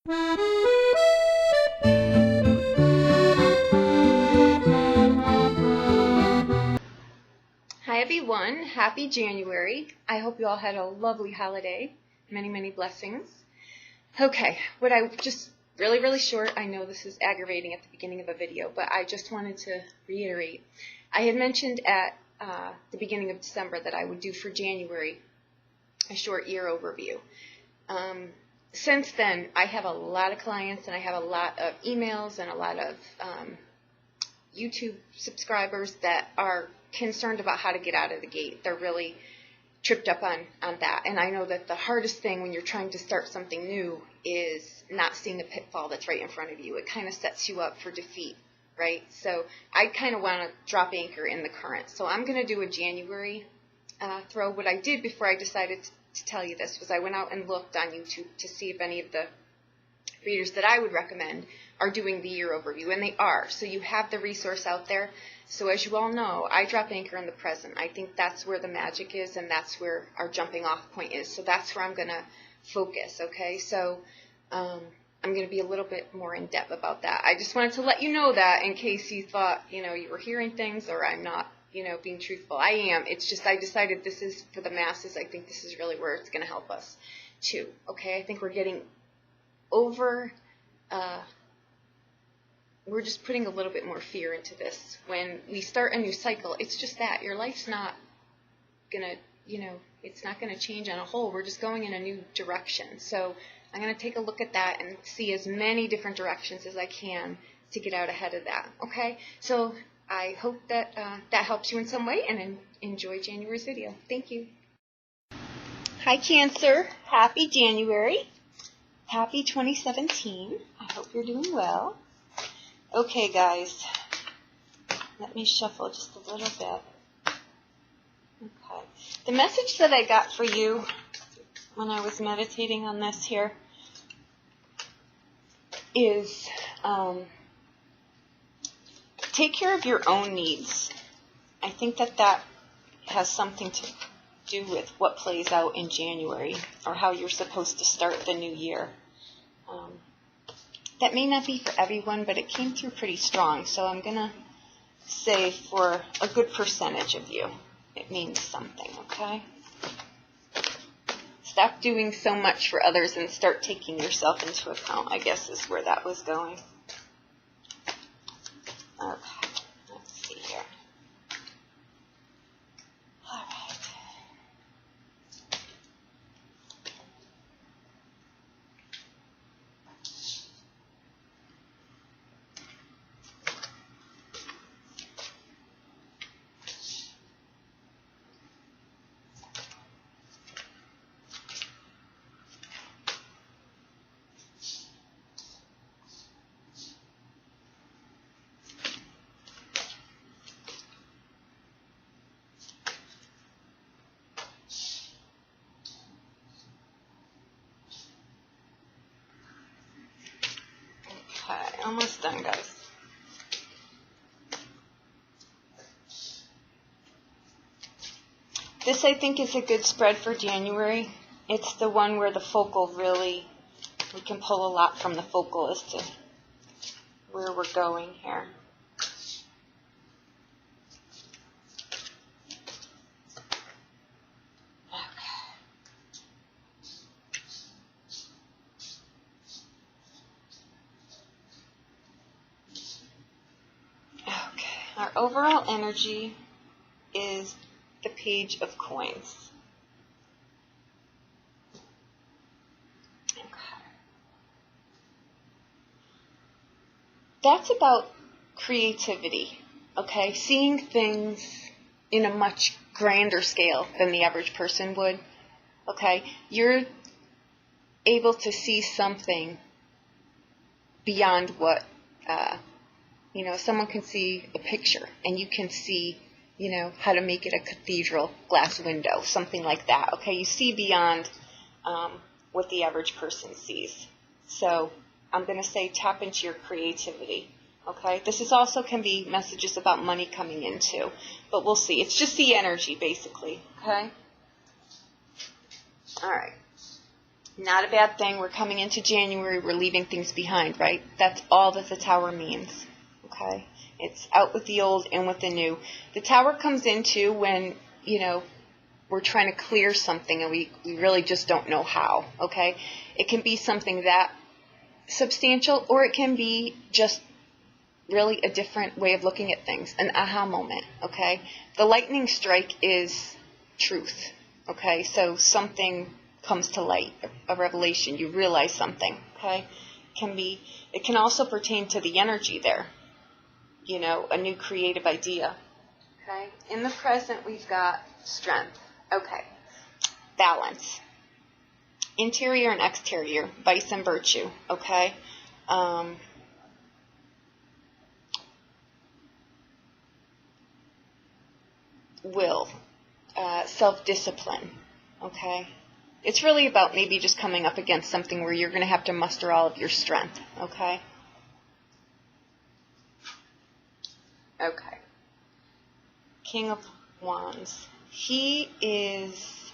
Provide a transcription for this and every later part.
Hi everyone, happy January. I hope you all had a lovely holiday. Many, many blessings. Okay, what I just really short, I know this is aggravating at the beginning of a video, but I just wanted to reiterate. I had mentioned at the beginning of December that I would do for January a short year overview. Since then, I have a lot of clients and I have a lot of emails and a lot of YouTube subscribers that are concerned about how to get out of the gate. They're really tripped up on that. And I know that the hardest thing when you're trying to start something new is not seeing the pitfall that's right in front of you. It kind of sets you up for defeat, right? So I kind of want to drop anchor in the current. So I'm going to do a January throw. What I did before I decided to tell you this was I went out and looked on YouTube to see if any of the readers that I would recommend are doing the year overview, and they are. So you have the resource out there. So as you all know, I drop anchor in the present. I think that's where the magic is, and that's where our jumping off point is. So that's where I'm going to focus, okay? So I'm going to be a little bit more in depth about that. I just wanted to let you know that in case you thought, you were hearing things or I'm not, being truthful. I am. It's just I decided this is for the masses. I think this is really where it's going to help us too, okay? I think we're getting over... we're just putting a little bit more fear into this. When we start a new cycle, it's just that. Your life's not going to, it's not going to change on a whole. We're just going in a new direction. So I'm going to take a look at that and see as many different directions as I can to get out ahead of that. Okay? So I hope that that helps you in some way, and enjoy January's video. Thank you. Hi, Cancer. Happy January. Happy 2017. I hope you're doing well. Okay, guys, let me shuffle just a little bit. Okay. The message that I got for you when I was meditating on this here is take care of your own needs. I think that has something to do with what plays out in January or how you're supposed to start the new year. That may not be for everyone, but it came through pretty strong. So I'm going to say for a good percentage of you, it means something, okay? Stop doing so much for others and start taking yourself into account, I guess is where that was going. Okay, let's see here. All right. Okay, almost done, guys. This, I think, is a good spread for January. It's the one where the focal really, we can pull a lot from the focal as to where we're going here. Our overall energy is the Page of Coins. Okay. That's about creativity, okay? Seeing things in a much grander scale than the average person would, okay? You're able to see something beyond what someone can see a picture, and you can see, how to make it a cathedral glass window, something like that, okay? You see beyond what the average person sees. So I'm going to say tap into your creativity, okay? This is also can be messages about money coming in too, but we'll see. It's just the energy, basically, okay? All right. Not a bad thing. We're coming into January. We're leaving things behind, right? That's all that the Tower means, okay? It's out with the old, in with the new. The Tower comes into when, we're trying to clear something and we really just don't know how, okay? It can be something that substantial, or it can be just really a different way of looking at things, an aha moment, okay? The lightning strike is truth, okay? So something comes to light, a revelation, you realize something, okay? It can also pertain to the energy there, a new creative idea, okay? In the present, we've got strength, okay? Balance, interior and exterior, vice and virtue, okay? Will, self-discipline, okay? It's really about maybe just coming up against something where you're going to have to muster all of your strength, okay? Okay. King of Wands. He is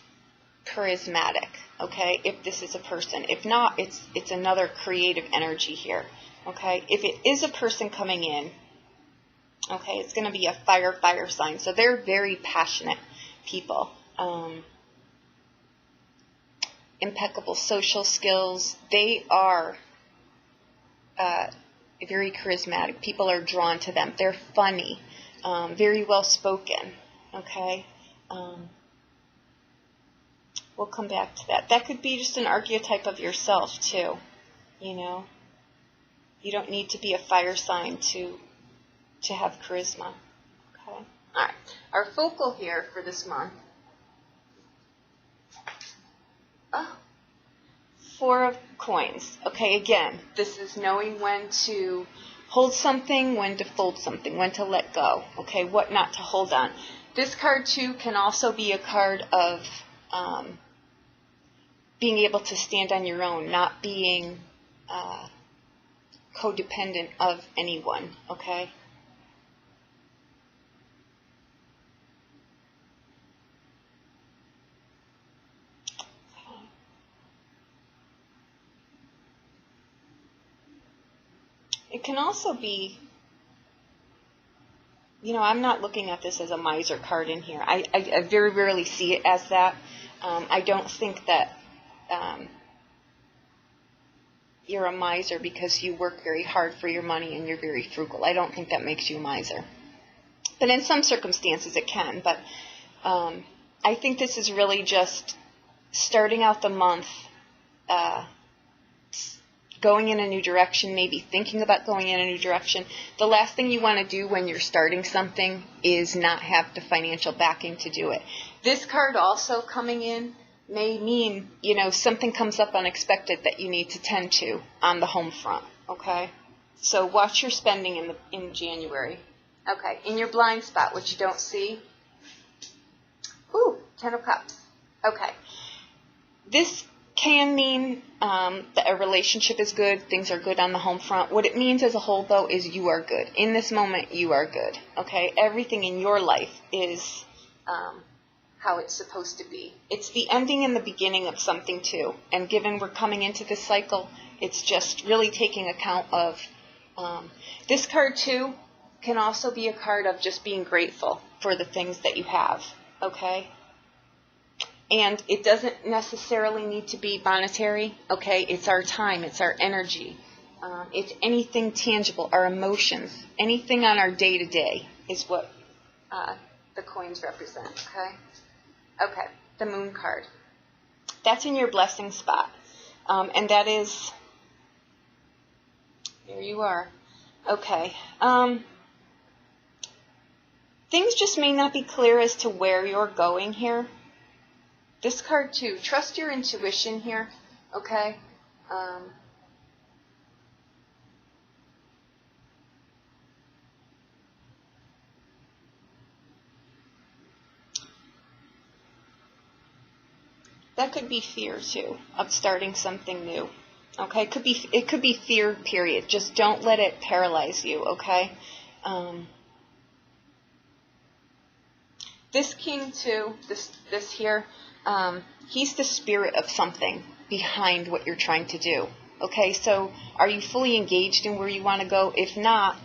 charismatic, okay, if this is a person. If not, it's another creative energy here, okay? If it is a person coming in, okay, it's going to be a fire sign. So they're very passionate people. Impeccable social skills. They are very charismatic. People are drawn to them. They're funny, very well spoken. Okay, we'll come back to that. That could be just an archetype of yourself too. You don't need to be a fire sign to have charisma. Okay, all right. Our focal here for this month. Oh, 4 of coins. Okay, again, this is knowing when to hold something, when to fold something, when to let go. Okay, what not to hold on. This card, too, can also be a card of being able to stand on your own, not being codependent of anyone. Okay? It can also be, I'm not looking at this as a miser card in here. I very rarely see it as that. I don't think that you're a miser because you work very hard for your money and you're very frugal. I don't think that makes you a miser. But in some circumstances it can. But I think this is really just starting out the month, going in a new direction, maybe thinking about going in a new direction. The last thing you want to do when you're starting something is not have the financial backing to do it. This card also coming in may mean, something comes up unexpected that you need to tend to on the home front, okay? So watch your spending in January. Okay, in your blind spot, which you don't see. Ooh, 10 of Cups. Okay. This can mean that a relationship is good, things are good on the home front. What it means as a whole, though, is you are good. In this moment, you are good, okay? Everything in your life is how it's supposed to be. It's the ending and the beginning of something, too. And given we're coming into this cycle, it's just really taking account of this card, too, can also be a card of just being grateful for the things that you have, okay? And it doesn't necessarily need to be monetary, okay? It's our time, it's our energy. It's anything tangible, our emotions. Anything on our day-to-day is what the coins represent, okay? Okay, the Moon card. That's in your blessing spot. And that is, there you are. Okay. Things just may not be clear as to where you're going here. This card, too. Trust your intuition here, okay? That could be fear, too, of starting something new, okay? It could be fear, period. Just don't let it paralyze you, okay? This king, too, this here, he's the spirit of something, behind what you're trying to do. Okay, so are you fully engaged in where you want to go? If not,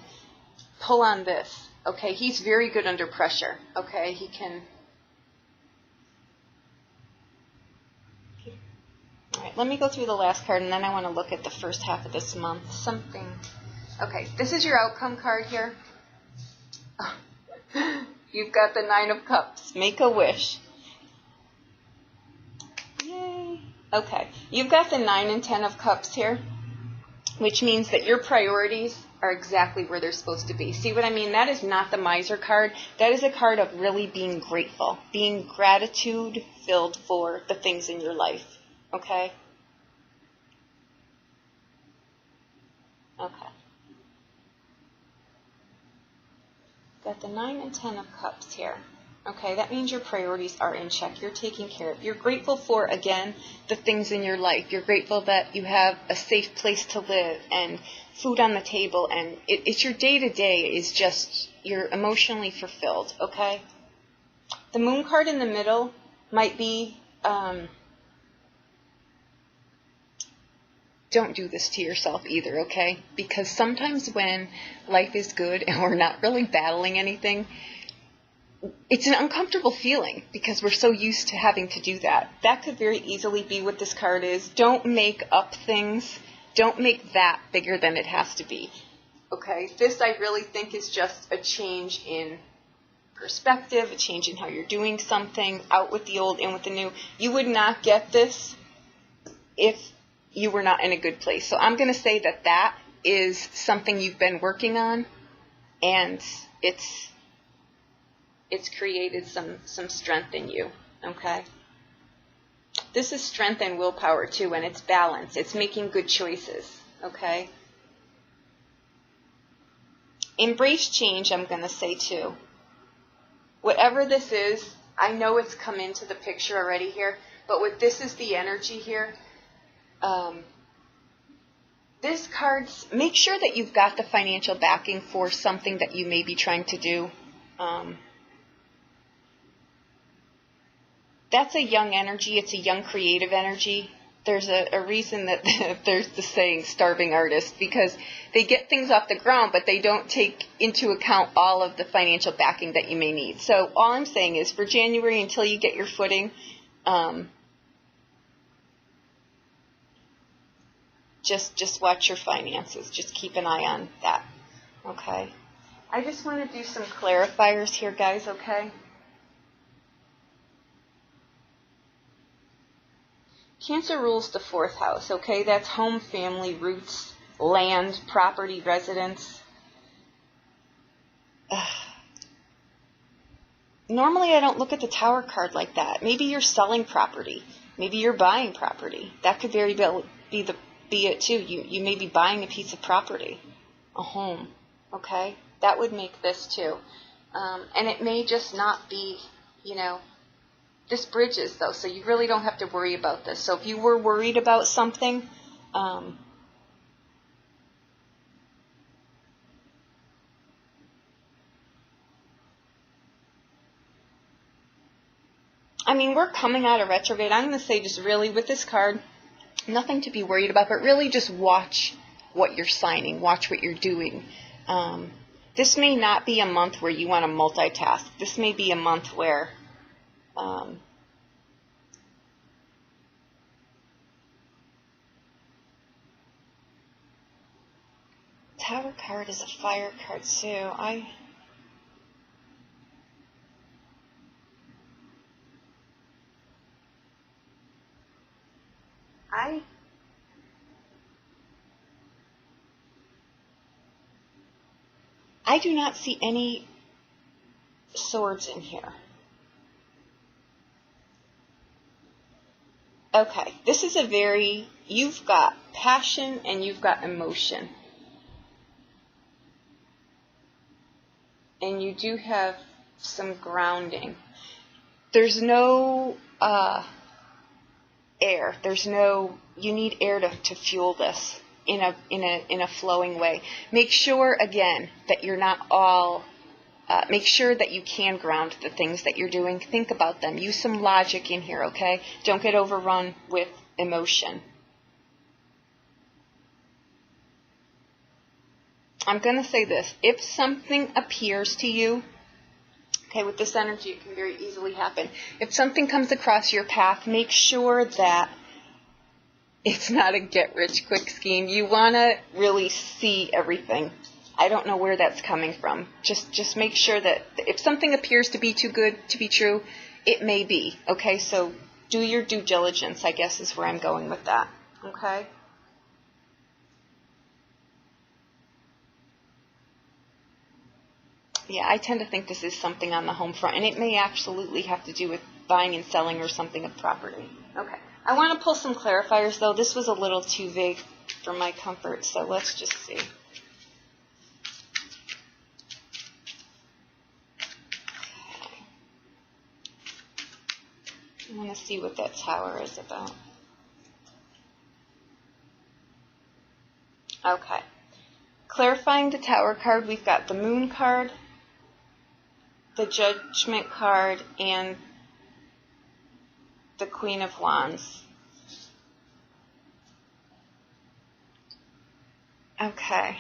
pull on this. Okay, he's very good under pressure. Okay, he can. All right, let me go through the last card, and then I want to look at the first half of this month. Something. Okay, this is your outcome card here. You've got the 9 of Cups. Make a wish. Yay. Okay, you've got the 9 and 10 of Cups here, which means that your priorities are exactly where they're supposed to be. See what I mean? That is not the miser card. That is a card of really being grateful, being gratitude-filled for the things in your life. Okay? Okay. Got the 9 and 10 of Cups here. Okay, that means your priorities are in check. You're taken care of. You're grateful for, again, the things in your life. You're grateful that you have a safe place to live and food on the table. And it's your day-to-day is just, you're emotionally fulfilled, okay? The Moon card in the middle might be, don't do this to yourself either, okay? Because sometimes when life is good and we're not really battling anything, it's an uncomfortable feeling because we're so used to having to do that. That could very easily be what this card is. Don't make up things. Don't make that bigger than it has to be. Okay, this I really think is just a change in perspective, a change in how you're doing something, out with the old, in with the new. You would not get this if you were not in a good place. So I'm going to say that that is something you've been working on, and it's created some strength in you, okay? This is strength and willpower too, and it's balance. It's making good choices, okay? Embrace change, I'm going to say too. Whatever this is, I know it's come into the picture already here, but what this is the energy here. This card's, make sure that you've got the financial backing for something that you may be trying to do. That's a young energy. It's a young creative energy. There's a reason that there's the saying starving artist, because they get things off the ground, but they don't take into account all of the financial backing that you may need. So all I'm saying is for January, until you get your footing, just watch your finances. Just keep an eye on that, okay? I just want to do some clarifiers here, guys, okay? Cancer rules the 4th house, okay? That's home, family, roots, land, property, residence. Normally I don't look at the Tower card like that. Maybe you're selling property. Maybe you're buying property. That could very well be it too. You may be buying a piece of property, a home, okay? That would make this too. And it may just not be, this bridges, though, so you really don't have to worry about this. So if you were worried about something, we're coming out of retrograde. I'm going to say just really with this card, nothing to be worried about, but really just watch what you're signing, watch what you're doing. This may not be a month where you want to multitask. This may be a month where Tower card is a fire card too. I do not see any swords in here. Okay, this is you've got passion and you've got emotion. And you do have some grounding. There's no air. You need air to fuel this in a flowing way. Make sure, again, that you're not all, make sure that you can ground the things that you're doing. Think about them. Use some logic in here, okay? Don't get overrun with emotion. I'm going to say this. If something appears to you, okay, with this energy, it can very easily happen. If something comes across your path, make sure that it's not a get-rich-quick scheme. You want to really see everything. I don't know where that's coming from. Just make sure that if something appears to be too good to be true, it may be. Okay, so do your due diligence, I guess, is where I'm going with that. Okay? Yeah, I tend to think this is something on the home front, and it may absolutely have to do with buying and selling or something of property. Okay. I want to pull some clarifiers, though. This was a little too vague for my comfort, so let's just see. I want to see what that tower is about. Okay. Clarifying the tower card, we've got the moon card, the judgment card, and the Queen of Wands. Okay.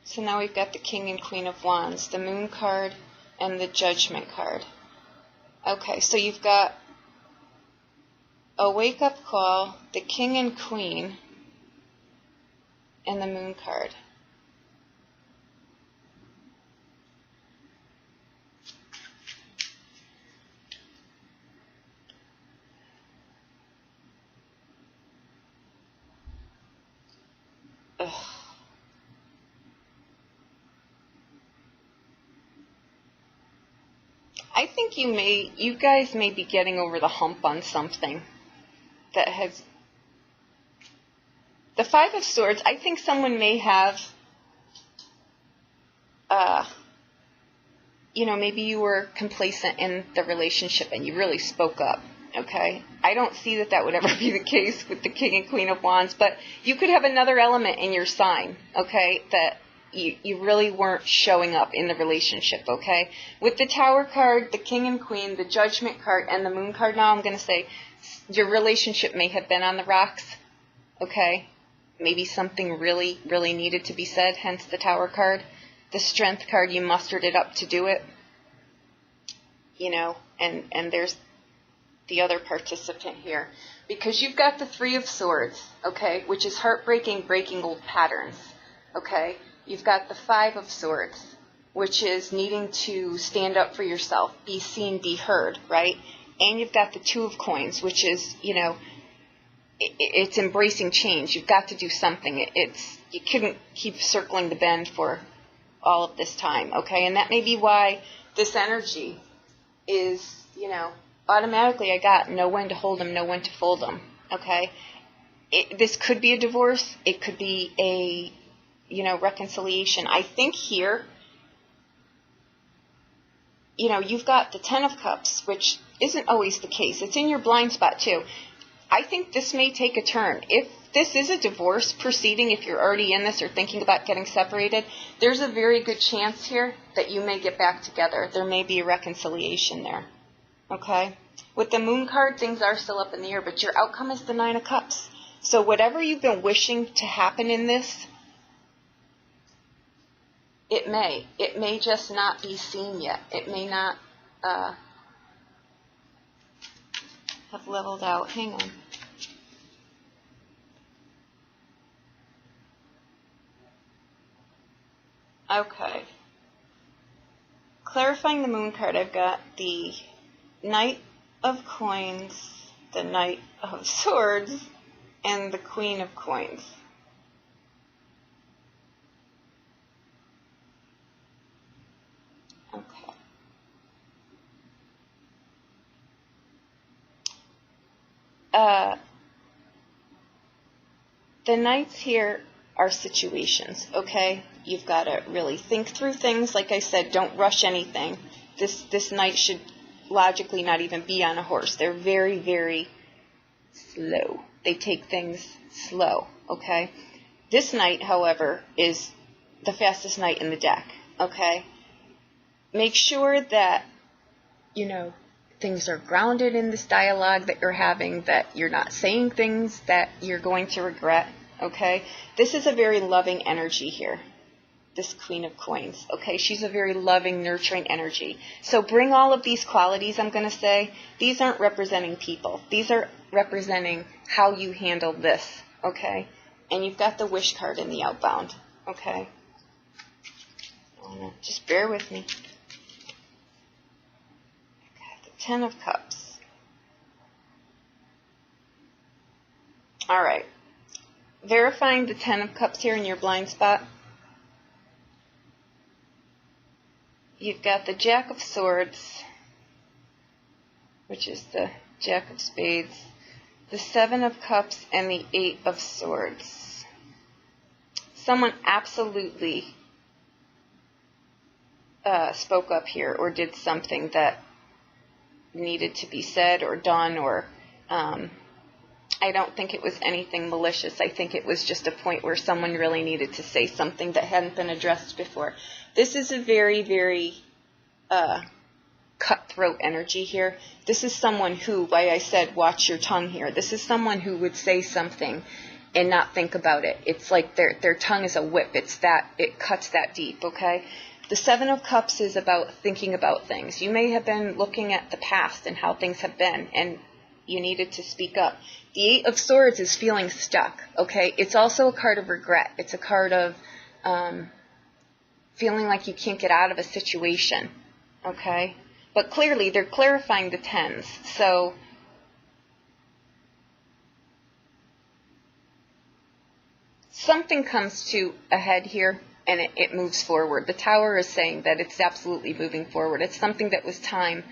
So now we've got the King and Queen of Wands, the moon card, and the judgment card. Okay, so you've got a wake-up call, the King and Queen, and the moon card. Ugh. I think you guys may be getting over the hump on something that has, the Five of Swords. I think someone may have, maybe you were complacent in the relationship and you really spoke up. Okay, I don't see that would ever be the case with the King and Queen of Wands, but you could have another element in your sign, okay, that you really weren't showing up in the relationship, okay? With the Tower card, the King and Queen, the Judgment card, and the Moon card now, I'm going to say your relationship may have been on the rocks, okay? Maybe something really, really needed to be said, hence the Tower card. The Strength card, you mustered it up to do it, and there's the other participant here, because you've got the Three of Swords, okay, which is heartbreaking, breaking old patterns, okay? You've got the Five of Swords, which is needing to stand up for yourself, be seen, be heard, right? And you've got the Two of Coins, which is, it's embracing change. You've got to do something. You couldn't keep circling the bend for all of this time, okay? And that may be why this energy is, automatically I got know when to hold them, know when to fold them, okay? This could be a divorce. It could be a, reconciliation. I think here, you've got the Ten of Cups, which isn't always the case. It's in your blind spot, too. I think this may take a turn. If this is a divorce proceeding, if you're already in this or thinking about getting separated, there's a very good chance here that you may get back together. There may be a reconciliation there. Okay? With the Moon card, things are still up in the air, but your outcome is the Nine of Cups. So whatever you've been wishing to happen in this, it may just not be seen yet. It may not have leveled out. Hang on. Okay. Clarifying the Moon card, I've got the Knight of Coins, the Knight of Swords, and the Queen of Coins. Okay. The Knights here are situations, okay? You've got to really think through things. Like I said, don't rush anything. This Knight should logically not even be on a horse. They're very, very slow. They take things slow, okay? This Knight, however, is the fastest Knight in the deck, okay? Make sure that, things are grounded in this dialogue that you're having, that you're not saying things that you're going to regret, okay? This is a very loving energy here, this Queen of Coins, okay? She's a very loving, nurturing energy. So bring all of these qualities, I'm going to say. These aren't representing people. These are representing how you handle this, okay? And you've got the Wish card in the outbound, okay? Just bear with me. Okay, the 10 of Cups. All right. Verifying the 10 of Cups here in your blind spot. You've got the Jack of Swords, which is the Jack of Spades, the 7 of Cups, and the 8 of Swords. Someone absolutely spoke up here or did something that needed to be said or done, or I don't think it was anything malicious. I think it was just a point where someone really needed to say something that hadn't been addressed before. This is a very, very cutthroat energy here. This is someone who, why I said watch your tongue here, this is someone who would say something and not think about it. It's like their tongue is a whip. It cuts that deep, okay? The 7 of Cups is about thinking about things. You may have been looking at the past and how things have been, and you needed to speak up. The 8 of Swords is feeling stuck, okay? It's also a card of regret. It's a card of feeling like you can't get out of a situation, okay? But clearly, they're clarifying the 10s, so something comes to a head here, and it moves forward. The Tower is saying that it's absolutely moving forward. It's something that was time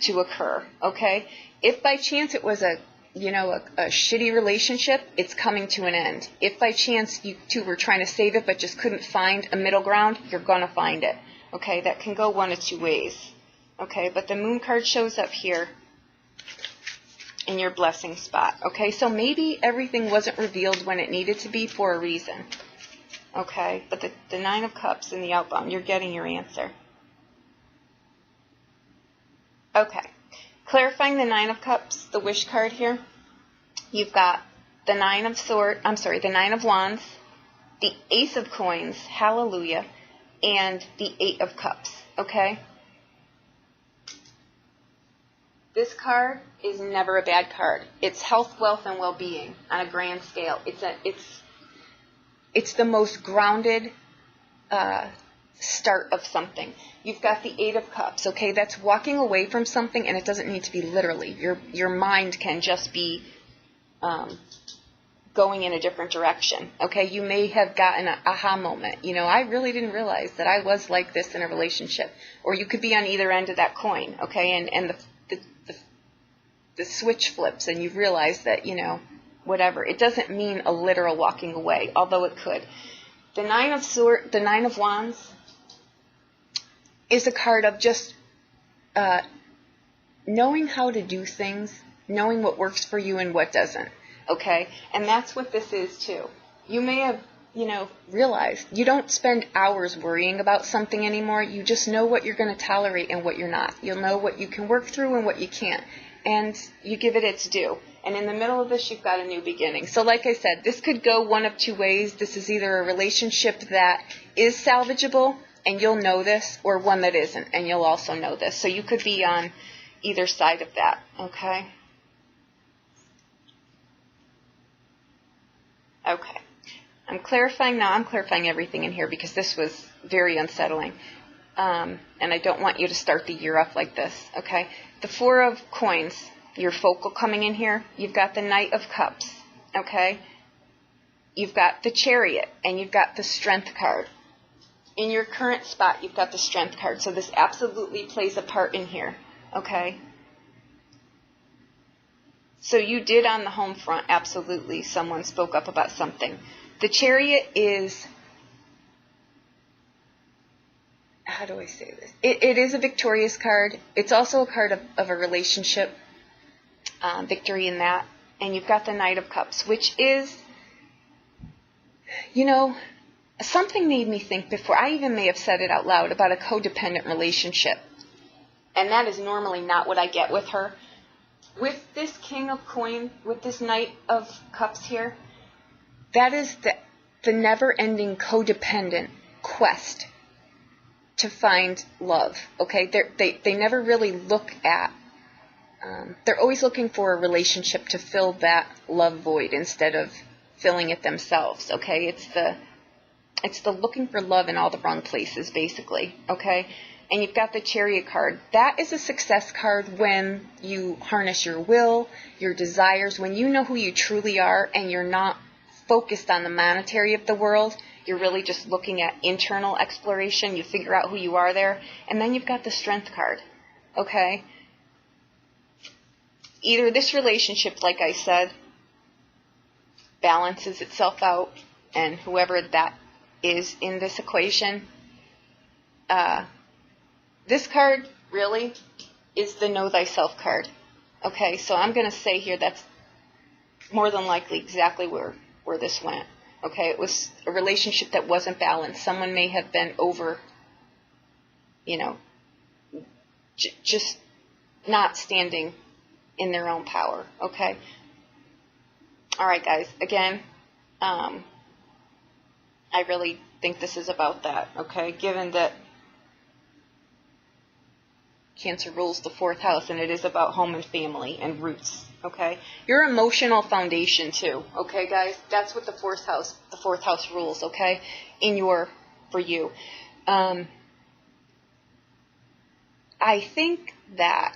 to occur, okay? If by chance it was a shitty relationship, it's coming to an end. If by chance you two were trying to save it but just couldn't find a middle ground, you're going to find it, okay? That can go one of two ways, okay? But the Moon card shows up here in your blessing spot, okay? So maybe everything wasn't revealed when it needed to be for a reason. Okay, but the 9 of Cups in the outbound, you're getting your answer. Okay, clarifying the 9 of Cups, the Wish card here, you've got the 9 of Wands, the Ace of Coins, hallelujah, and the 8 of Cups, okay? This card is never a bad card. It's health, wealth, and well-being on a grand scale. It's the most grounded start of something. You've got the 8 of Cups, okay? That's walking away from something, and it doesn't need to be literally. Your mind can just be going in a different direction, okay? You may have gotten an aha moment. I really didn't realize that I was like this in a relationship. Or you could be on either end of that coin, okay? And the switch flips, and you realize that, whatever. It doesn't mean a literal walking away, although it could. The 9 of Wands is a card of just knowing how to do things, knowing what works for you and what doesn't, okay? And that's what this is too. You may have, realized you don't spend hours worrying about something anymore. You just know what you're going to tolerate and what you're not. You'll know what you can work through and what you can't. And you give it its due. And in the middle of this, you've got a new beginning. So like I said, this could go one of two ways. This is either a relationship that is salvageable, and you'll know this, or one that isn't, and you'll also know this. So you could be on either side of that, okay? Okay. I'm clarifying everything in here because this was very unsettling. And I don't want you to start the year off like this, okay? The 4 of Coins, your focal coming in here, you've got the Knight of Cups, okay? You've got the Chariot, and you've got the Strength card. In your current spot, you've got the Strength card, so this absolutely plays a part in here, okay? So you did on the home front, absolutely, someone spoke up about something. The Chariot is, how do I say this? It is a victorious card. It's also a card of a relationship, victory in that. And you've got the Knight of Cups, which is, something made me think before. I even may have said it out loud about a codependent relationship. And that is normally not what I get with her. With this King of Coins, with this Knight of Cups here, that is the never-ending codependent quest to find love, okay? They never really look at, they're always looking for a relationship to fill that love void instead of filling it themselves, okay? It's the looking for love in all the wrong places, basically, okay? And you've got the Chariot card. That is a success card when you harness your will, your desires, when you know who you truly are and you're not focused on the monetary of the world. You're really just looking at internal exploration. You figure out who you are there. And then you've got the Strength card, okay? Either this relationship, like I said, balances itself out, and whoever that is in this equation, this card really is the Know Thyself card. Okay, so I'm going to say here that's more than likely exactly where this went. Okay, it was a relationship that wasn't balanced. Someone may have been over, you know, just not standing in their own power. Okay. All right, guys. Again, I really think this is about that. Okay, given that Cancer rules the 4th house, and it is about home and family and roots, okay? Your emotional foundation, too, okay, guys? That's what the 4th house rules, okay? For you. I think that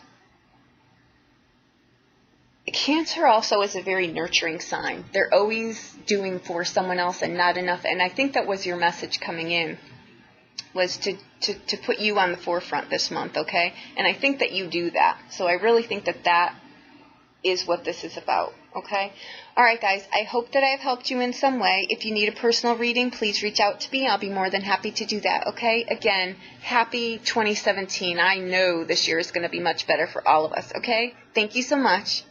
Cancer also is a very nurturing sign. They're always doing for someone else and not enough, and I think that was your message coming in, was to put you on the forefront this month, okay? And I think that you do that. So I really think that that is what this is about, okay? All right, guys, I hope that I've helped you in some way. If you need a personal reading, please reach out to me. I'll be more than happy to do that, okay? Again, happy 2017. I know this year is going to be much better for all of us, okay? Thank you so much.